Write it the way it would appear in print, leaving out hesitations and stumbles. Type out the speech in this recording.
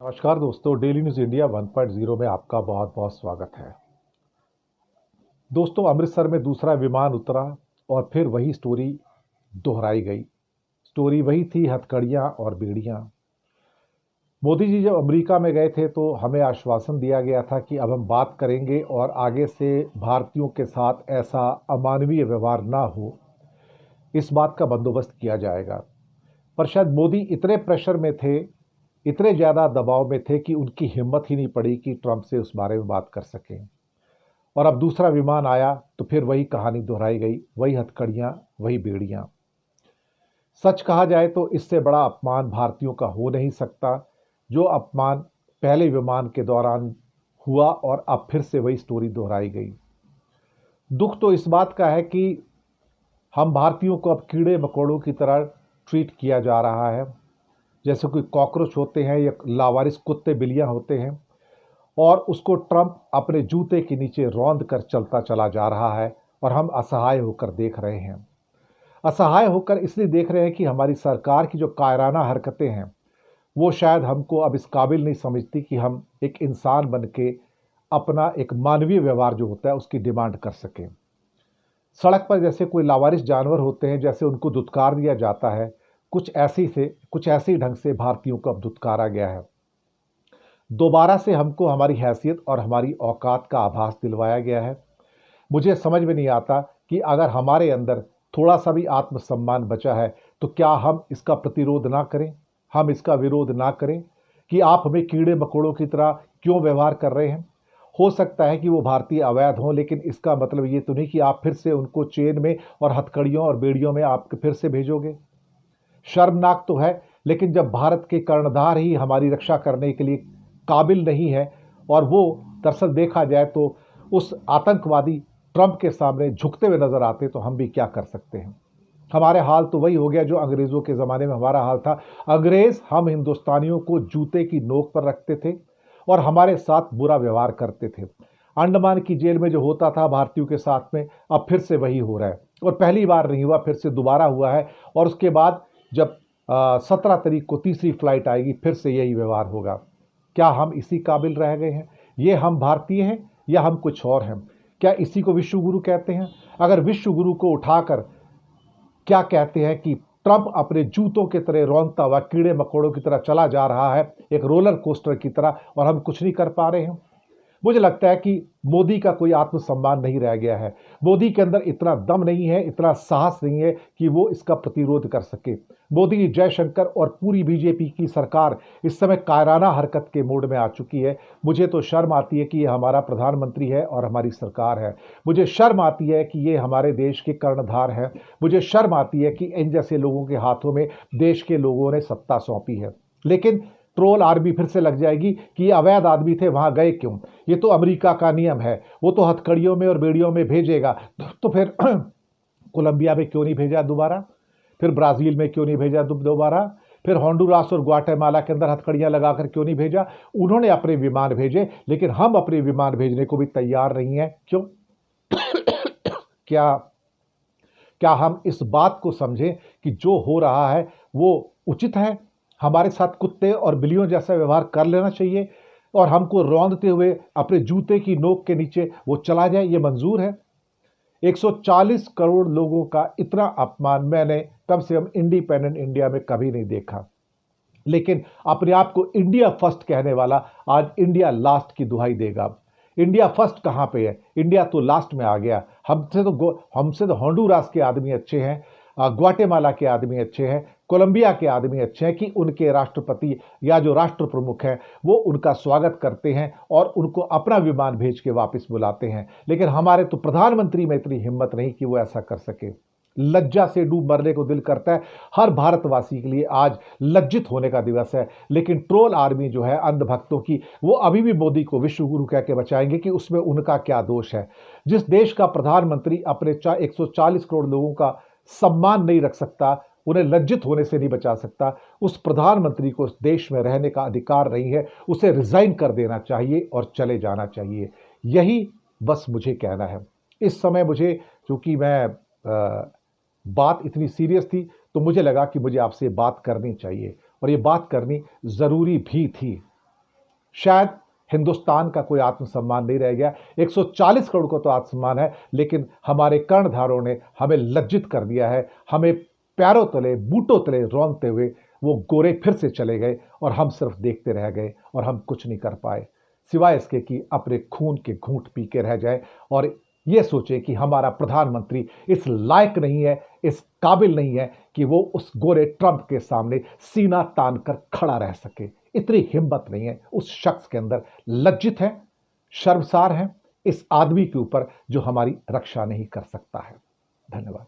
नमस्कार दोस्तों, daily news India 1.0 में आपका बहुत बहुत स्वागत है। दोस्तों, अमृतसर में दूसरा विमान उतरा और फिर वही स्टोरी दोहराई गई। स्टोरी वही थी, हथकड़ियाँ और बेड़ियाँ। मोदी जी जब अमेरिका में गए थे तो हमें आश्वासन दिया गया था कि अब हम बात करेंगे और आगे से भारतीयों के साथ ऐसा अमानवीय व्यवहार ना हो, इस बात का बंदोबस्त किया जाएगा। पर शायद मोदी इतने प्रेशर में थे, इतने ज़्यादा दबाव में थे कि उनकी हिम्मत ही नहीं पड़ी कि ट्रंप से उस बारे में बात कर सकें। और अब दूसरा विमान आया तो फिर वही कहानी दोहराई गई, वही हथकड़ियाँ, वही बेड़ियाँ। सच कहा जाए तो इससे बड़ा अपमान भारतीयों का हो नहीं सकता, जो अपमान पहले विमान के दौरान हुआ और अब फिर से वही स्टोरी दोहराई गई। दुख तो इस बात का है कि हम भारतीयों को अब कीड़े मकोड़ों की तरह ट्रीट किया जा रहा है, जैसे कोई कॉकरोच होते हैं या लावारिस कुत्ते बिल्लियाँ होते हैं, और उसको ट्रंप अपने जूते के नीचे रौंद कर चलता चला जा रहा है और हम असहाय होकर देख रहे हैं। असहाय होकर इसलिए देख रहे हैं कि हमारी सरकार की जो कायराना हरकतें हैं वो शायद हमको अब इस काबिल नहीं समझती कि हम एक इंसान बन के अपना एक मानवीय व्यवहार जो होता है उसकी डिमांड कर सकें। सड़क पर जैसे कोई लावारिस जानवर होते हैं, जैसे उनको दुत्कार दिया जाता है, कुछ ऐसे ही ढंग से भारतीयों को अब दुत्कारा गया है। दोबारा से हमको हमारी हैसियत और हमारी औकात का आभास दिलवाया गया है। मुझे समझ में नहीं आता कि अगर हमारे अंदर थोड़ा सा भी आत्मसम्मान बचा है तो क्या हम इसका प्रतिरोध ना करें, हम इसका विरोध ना करें कि आप हमें कीड़े मकोड़ों की तरह क्यों व्यवहार कर रहे हैं। हो सकता है कि वो भारतीय अवैध हों, लेकिन इसका मतलब ये तो नहीं कि आप फिर से उनको चेन में और हथकड़ियों और बेड़ियों में आप फिर से भेजोगे। शर्मनाक तो है, लेकिन जब भारत के कर्णधार ही हमारी रक्षा करने के लिए काबिल नहीं है और वो दरअसल देखा जाए तो उस आतंकवादी ट्रंप के सामने झुकते हुए नजर आते, तो हम भी क्या कर सकते हैं। हमारे हाल तो वही हो गया जो अंग्रेज़ों के ज़माने में हमारा हाल था। अंग्रेज़ हम हिंदुस्तानियों को जूते की नोक पर रखते थे और हमारे साथ बुरा व्यवहार करते थे। अंडमान की जेल में जो होता था भारतीयों के साथ में, अब फिर से वही हो रहा है। और पहली बार नहीं हुआ, फिर से दोबारा हुआ है। और उसके बाद जब 17 तारीख को तीसरी फ्लाइट आएगी, फिर से यही व्यवहार होगा। क्या हम इसी काबिल रह गए हैं? ये हम भारतीय हैं या हम कुछ और हैं? क्या इसी को विश्व गुरु कहते हैं? अगर विश्व गुरु को उठाकर क्या कहते हैं कि ट्रंप अपने जूतों की तरह रौंदता हुआ कीड़े मकोड़ों की तरह चला जा रहा है, एक रोलर कोस्टर की तरह, और हम कुछ नहीं कर पा रहे हैं। मुझे लगता है कि मोदी का कोई आत्मसम्मान नहीं रह गया है। मोदी के अंदर इतना दम नहीं है, इतना साहस नहीं है कि वो इसका प्रतिरोध कर सके। मोदी, जयशंकर और पूरी बीजेपी की सरकार इस समय कायराना हरकत के मोड में आ चुकी है। मुझे तो शर्म आती है कि ये हमारा प्रधानमंत्री है और हमारी सरकार है। मुझे शर्म आती है कि ये हमारे देश के कर्णधार हैं। मुझे शर्म आती है कि इन जैसे लोगों के हाथों में देश के लोगों ने सत्ता सौंपी है। लेकिन ट्रोल आर्मी फिर से लग जाएगी कि ये अवैध आदमी थे, वहां गए क्यों? ये तो अमेरिका का नियम है, वो तो हथकड़ियों में और बेड़ियों में भेजेगा। तो फिर कोलंबिया में क्यों नहीं भेजा दोबारा? फिर ब्राजील में क्यों नहीं भेजा दोबारा? फिर होंडुरास और ग्वाटेमाला के अंदर हथकड़ियां लगाकर क्यों नहीं भेजा? उन्होंने अपने विमान भेजे, लेकिन हम अपने विमान भेजने को भी तैयार नहीं है। क्यों? क्या क्या हम इस बात को समझें कि जो हो रहा है वो उचित है? हमारे साथ कुत्ते और बिल्लियों जैसा व्यवहार कर लेना चाहिए और हमको रौंदते हुए अपने जूते की नोक के नीचे वो चला जाए, ये मंजूर है? 140 करोड़ लोगों का इतना अपमान मैंने कम से कम इंडिपेंडेंट इंडिया में कभी नहीं देखा। लेकिन अपने आप को इंडिया फर्स्ट कहने वाला आज इंडिया लास्ट की दुहाई देगा। इंडिया फर्स्ट कहाँ पे है? इंडिया तो लास्ट में आ गया। हमसे तो होंडुरास के आदमी अच्छे हैं, ग्वाटेमाला के आदमी अच्छे हैं, कोलंबिया के आदमी अच्छे हैं कि उनके राष्ट्रपति या जो राष्ट्र प्रमुख हैं वो उनका स्वागत करते हैं और उनको अपना विमान भेज के वापस बुलाते हैं। लेकिन हमारे तो प्रधानमंत्री में इतनी हिम्मत नहीं कि वो ऐसा कर सके। लज्जा से डूब मरने को दिल करता है। हर भारतवासी के लिए आज लज्जित होने का दिवस है। लेकिन ट्रोल आर्मी जो है अंधभक्तों की, वो अभी भी मोदी को विश्व गुरु कह के बचाएंगे कि उसमें उनका क्या दोष है। जिस देश का प्रधानमंत्री अपने 140 करोड़ लोगों का सम्मान नहीं रख सकता, उन्हें लज्जित होने से नहीं बचा सकता, उस प्रधानमंत्री को उस देश में रहने का अधिकार नहीं है। उसे रिजाइन कर देना चाहिए और चले जाना चाहिए। यही बस मुझे कहना है इस समय। मुझे, क्योंकि बात इतनी सीरियस थी, तो मुझे लगा कि मुझे आपसे बात करनी चाहिए और ये बात करनी ज़रूरी भी थी। शायद हिंदुस्तान का कोई आत्मसम्मान नहीं रह गया। 140 करोड़ को तो आत्मसम्मान है, लेकिन हमारे कर्णधारों ने हमें लज्जित कर दिया है। हमें पैरों तले बूटों तले रौंदते हुए वो गोरे फिर से चले गए और हम सिर्फ देखते रह गए और हम कुछ नहीं कर पाए, सिवाय इसके कि अपने खून के घूंट पी के रह जाए और ये सोचे कि हमारा प्रधानमंत्री इस लायक नहीं है, इस काबिल नहीं है कि वो उस गोरे ट्रंप के सामने सीना तान कर खड़ा रह सके। इतनी हिम्मत नहीं है उस शख्स के अंदर। लज्जित है, शर्मसार है इस आदमी के ऊपर जो हमारी रक्षा नहीं कर सकता है। धन्यवाद।